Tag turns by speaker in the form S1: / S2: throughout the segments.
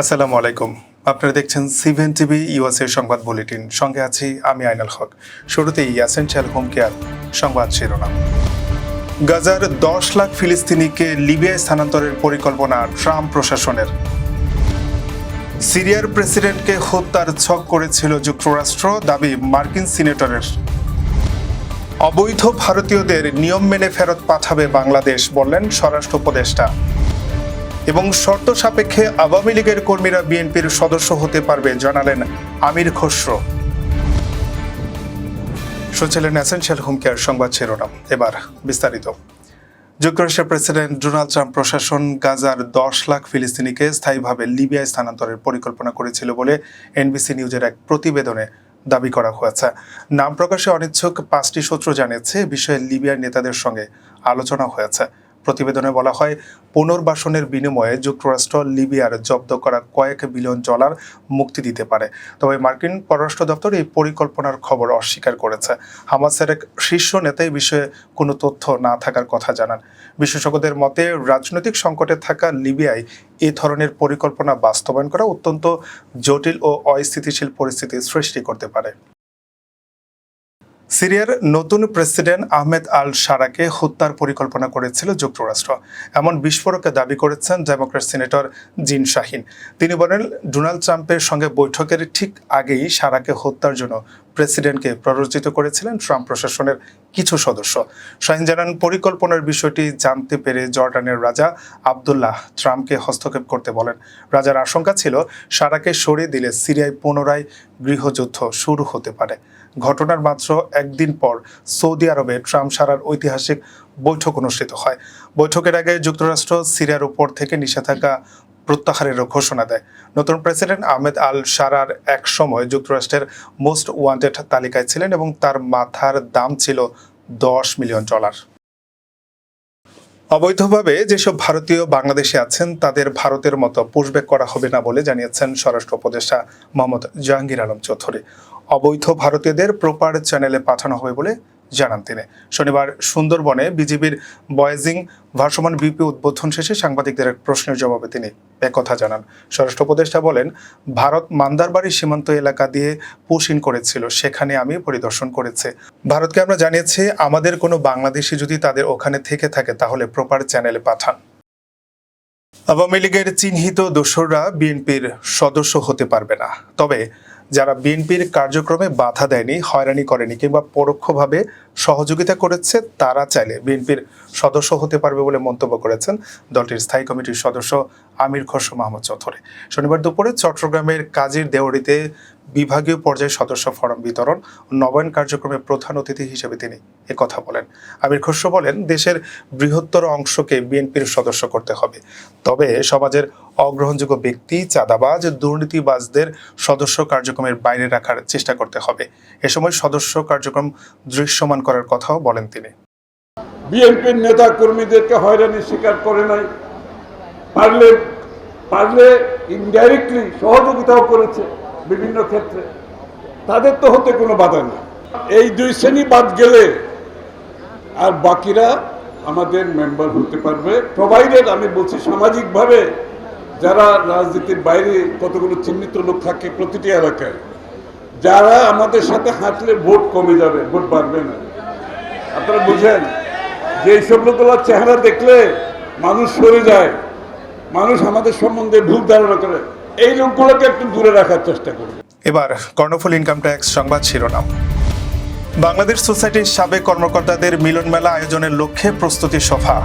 S1: আসসালামু আলাইকুম। আপনারা দেখছেন সিভেন টিভি ইউএসএ সংবাদ বুলেটিন। সঙ্গে আছি আমি আইনাল হক। শুরুতেই এসেনশিয়াল হোম কেয়ার সংবাদ শিরোনাম। গাজার 10 লাখ ফিলিস্তিনিকে লিবিয়ায় স্থানান্তরের পরিকল্পনা ট্রাম্প প্রশাসনের। সিরিয়ার প্রেসিডেন্টকে হত্যার ছক করেছিল যুক্তরাষ্ট্র, দাবি মার্কিন সিনেটরের। অবৈধ ভারতীয়দের নিয়ম মেনে ফেরত পাঠাবে বাংলাদেশ, বললেন স্বরাষ্ট্র উপদেষ্টা। এবং শর্ত সাপেক্ষে আওয়ামী লীগের কর্মীরা বিএনপির সদস্য হতে পারবে, জানালেন আমির খসরু। শুনছিলেন এসেনশিয়াল হোম কেয়ার সংবাদ শিরোনাম। এবার বিস্তারিত। যুক্তরাষ্ট্রের প্রেসিডেন্ট ডোনাল্ড ট্রাম্প প্রশাসন গাজার 10 লাখ ফিলিস্তিনিকে স্থায়ীভাবে লিবিয়ায় স্থানান্তরের পরিকল্পনা করেছিল বলে এনবিসি নিউজের এক প্রতিবেদনে দাবি করা হয়েছে। নাম প্রকাশে অনিচ্ছুক 5টি সূত্র জানিয়েছে বিষয়ে লিবিয়ার নেতাদের সঙ্গে আলোচনা হয়েছে। প্রতিবেদনে বলা হয়, পুনর্বাসনের বিনিময়ে যুক্তরাষ্ট্র লিবিয়ার জব্দ করা কয়েক বিলিয়ন ডলার মুক্তি দিতে পারে। তবে মার্কিন পররাষ্ট্র দপ্তর এই পরিকল্পনার খবর অস্বীকার করেছে। হামাসের এক শীর্ষ নেতা এই বিষয়ে কোনো তথ্য না থাকার কথা জানান। বিশেষজ্ঞদের মতে, রাজনৈতিক সংকটে থাকা লিবিয়ায় এই ধরনের পরিকল্পনা বাস্তবায়ন করা অত্যন্ত জটিল ও অস্থিতিশীল পরিস্থিতি সৃষ্টি করতে পারে। সিরিয়ার নতুন প্রেসিডেন্ট আহমেদ আল শারাকে হত্যার পরিকল্পনা করেছিল যুক্তরাষ্ট্র, এমন বিস্ফোরকে দাবি করেছেন ডেমোক্র্যাট সিনেটর জিন শাহিন। তিনি বলেন, ডোনাল্ড ট্রাম্পের সঙ্গে বৈঠকের ঠিক আগেই শারাকে হত্যার জন্য প্রেসিডেন্টকে প্ররোচিত করেছিলেন ট্রাম্প প্রশাসনের কিছু সদস্য। শাহিন জানান, পরিকল্পনার বিষয়টি জানতে পেরে জর্ডানের রাজা আবদুল্লাহ ট্রাম্পকে হস্তক্ষেপ করতে বলেন। রাজার আশঙ্কা ছিল শারাকে সরিয়ে দিলে সিরিয়ায় পুনরায় গৃহযুদ্ধ শুরু হতে পারে। ঘটনার মাত্র একদিন পর সৌদি আরবে ট্রাম্প শারার ঐতিহাসিক বৈঠক অনুষ্ঠিত হয়। বৈঠকের আগে যুক্তরাষ্ট্র সিরিয়ার উপর থেকে নিষেধাজ্ঞা প্রত্যাহারেরও ঘোষণা দেয়। নতুন প্রেসিডেন্ট আহমেদ আল শারার এক সময় যুক্তরাষ্ট্রের মোস্ট ওয়ান্টেড তালিকায় ছিলেন এবং তার মাথার দাম ছিল $10 মিলিয়ন। অবৈধভাবে যেসব ভারতীয় বাংলাদেশে আছেন তাদের ভারতের মতো পুশব্যাক করা হবে না বলে জানিয়েছেন স্বরাষ্ট্র উপদেষ্টা মোহাম্মদ জাহাঙ্গীর আলম চৌধুরী। অবৈধ ভারতীয়দের প্রপার চ্যানেলে পাঠানো হবে বলে জানান তিনি। শনিবার সুন্দরবনে বিজিবির বয়েজিং ভাসমান বিপি উদ্বোধন শেষে সাংবাদিকদের এক প্রশ্নের জবাবে তিনি একথা জানান। স্বরাষ্ট্র উপদেষ্টা বলেন, ভারত মান্দারবাড়ি সীমান্ত এলাকা দিয়ে পুশ ইন করেছিল, সেখানে আমি পরিদর্শন করেছি। ভারতকে আমরা জানিয়েছি, আমাদের কোনো বাংলাদেশি যদি তাদের ওখানে থেকে থাকে তাহলে প্রপার চ্যানেলে পাঠান। আওয়ামী লীগের চিহ্নিত দোসররা বিএনপির সদস্য হতে পারবে না, তবে যারা বিএনপির কার্যক্রমে বাধা দেয়নি, হয়রানি করেনি কিংবা পরোক্ষভাবে সহযোগিতা করেছে তারা চাইলে বিএনপির সদস্য হতে পারবে বলে মন্তব্য করেছেন দলটির স্থায়ী কমিটির সদস্য আমির খসরু মাহমুদ চৌধুরী। শনিবার দুপুরে চট্টগ্রামের কাজীর দেওয়ারিতে বিভাগীয় পর্যায়ে সদস্য ফরম বিতরণ ও নবায়ন কার্যক্রমে প্রধান অতিথি হিসেবে তিনি একথা বলেন। আমির খসরু বলেন, দেশের বৃহত্তর অংশকে বিএনপির সদস্য করতে হবে, তবে সমাজের অগ্রহণযোগ্য ব্যক্তি, চাঁদাবাজ, দুর্নীতিবাজদের সদস্য কার্যক্রমের বাইরে রাখার চেষ্টা করতে হবে। এ সময় সদস্য কার্যক্রম দৃশ্যমান করার কথাও বলেন তিনি।
S2: বিএনপির নেতা কর্মীদেরকে হয়রানির শিকার করে নাই, পারলে ইনডাইরেক্টলি সহযোগিতাও করেছে বিভিন্ন ক্ষেত্রে, তাদের তো হতে কোনো বাধা নেই। এই 2 শ্রেণী বাদ গেলে আর বাকিরা আমাদের মেম্বার হতে পারবে, প্রোভাইডেড আমি বলছি সামাজিকভাবে যারা রাজনীতির বাইরে কতগুলো চিহ্নিত লোক থাকে প্রতিটি এলাকায়, যারা আমাদের সাথে হাঁটলে ভোট কমে যাবে, ভোট বাড়বে না। আপনারা বুঝেন যে এইসব লোকগুলোর চেহারা দেখলে মানুষ সরে যায়, মানুষ আমাদের সম্বন্ধে ভুল ধারণা করে, এই লোকগুলোকে একটু দূরে রাখার চেষ্টা করবে।
S1: এবার কর্ণফুলী ইনকাম ট্যাক্স সংবাদ শিরোনাম। বাংলাদেশ সোসাইটির সাবেক কর্মকর্তাদের মিলন মেলা আয়োজনের লক্ষ্যে প্রস্তুতি সভা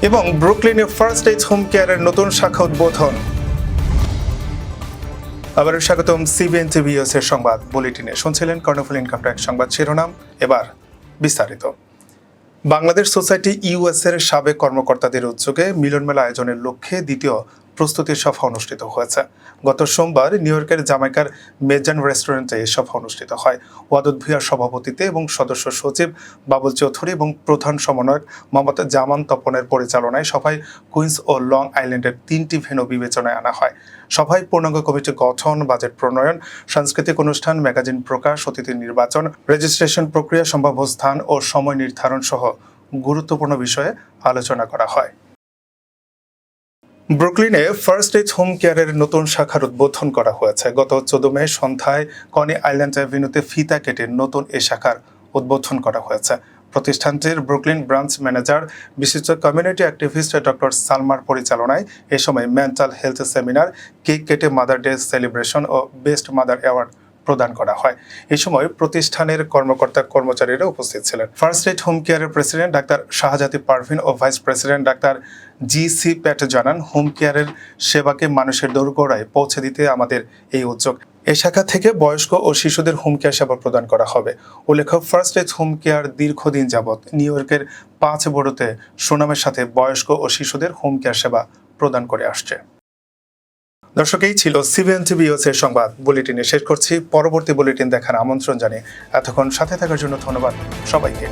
S1: এবং ব্রুকলিনে ফার্স্ট এজ হোম কেয়ারের নতুন শাখা উদ্বোধন। আবারও স্বাগতম সিবিএন টিভি ইউএসএর সংবাদ বুলেটিনে। শুনছিলেন কর্ণফুলী ইনকাম ট্যাক্স সংবাদ শিরোনাম। এবার বিস্তারিত। বাংলাদেশ সোসাইটি ইউএসএর সাবেক কর্মকর্তাদের উদ্যোগে মিলন মেলা আয়োজনের লক্ষ্যে দ্বিতীয় প্রস্তুতি সভা অনুষ্ঠিত হয়েছে। গত সোমবার নিউ ইয়র্কের জামাইকার মেজান রেস্টুরেন্টে এই সভা অনুষ্ঠিত হয়। ওয়াদুদ ভূঁইয়ার সভাপতিত্বে এবং সদস্য সচিব বাবুল চৌধুরী এবং প্রধান সমন্বয়ক মোহাম্মদ জামান তপনের পরিচালনায় সভায় কুইন্স ও লং আইল্যান্ডের 3টি ভেন্যু বিবেচনায় আনা হয়। সভায় পূর্ণাঙ্গ কমিটি গঠন, বাজেট প্রণয়ন, সাংস্কৃতিক অনুষ্ঠান, ম্যাগাজিন প্রকাশ, অতিথি নির্বাচন, রেজিস্ট্রেশন প্রক্রিয়া, সম্ভাব্য স্থান ও সময় নির্ধারণ সহ গুরুত্বপূর্ণ বিষয়ে আলোচনা করা হয়। ব্রুকলিনে ফার্স্ট এজ হোম কেয়ারের নতুন শাখার উদ্বোধন করা হয়েছে। গত 14 মে সন্ধ্যায় কনি আইল্যান্ড অ্যাভিনিউতে ফিতা কেটে নতুন এই শাখার উদ্বোধন করা হয়েছে। প্রতিষ্ঠানটির ব্রুকলিন ব্রাঞ্চ ম্যানেজার বিশিষ্ট কমিউনিটি অ্যাক্টিভিস্ট ডক্টর সালমার পরিচালনায় এ সময় মেন্টাল হেলথ সেমিনার, কেক কেটে মাদার ডে সেলিব্রেশন ও বেস্ট মাদার অ্যাওয়ার্ড প্রদান করা হয়। এই সময় প্রতিষ্ঠানের কর্মকর্তা কর্মচারীরা উপস্থিত ছিলেন। ফার্স্ট এড হোম কেয়ারের প্রেসিডেন্ট ডাক্তার শাহজাদি পারভিন ও ভাইস প্রেসিডেন্ট ডাক্তার জি.সি. প্যাট জানান, হোম কেয়ারের সেবাকে মানুষের দোরগোড়ায় পৌঁছে দিতে আমাদের এই উদ্যোগ। এই শাখা থেকে বয়স্ক ও শিশুদের হোম কেয়ার সেবা প্রদান করা হবে। উল্লেখ্য, ফার্স্ট এজ হোম কেয়ার দীর্ঘদিন যাবৎ নিউ ইয়র্কের 5 বড়োতে সুনামের সাথে বয়স্ক ও শিশুদের হোম কেয়ার সেবা প্রদান করে আসছে। দর্শক, এই ছিল সিবিএন টিভি এর সংবাদ বুলেটিনে শেষ করছি। পরবর্তী বুলেটিন দেখার আমন্ত্রণ জানিয়ে এতক্ষণ সাথে থাকার জন্য ধন্যবাদ সবাইকে।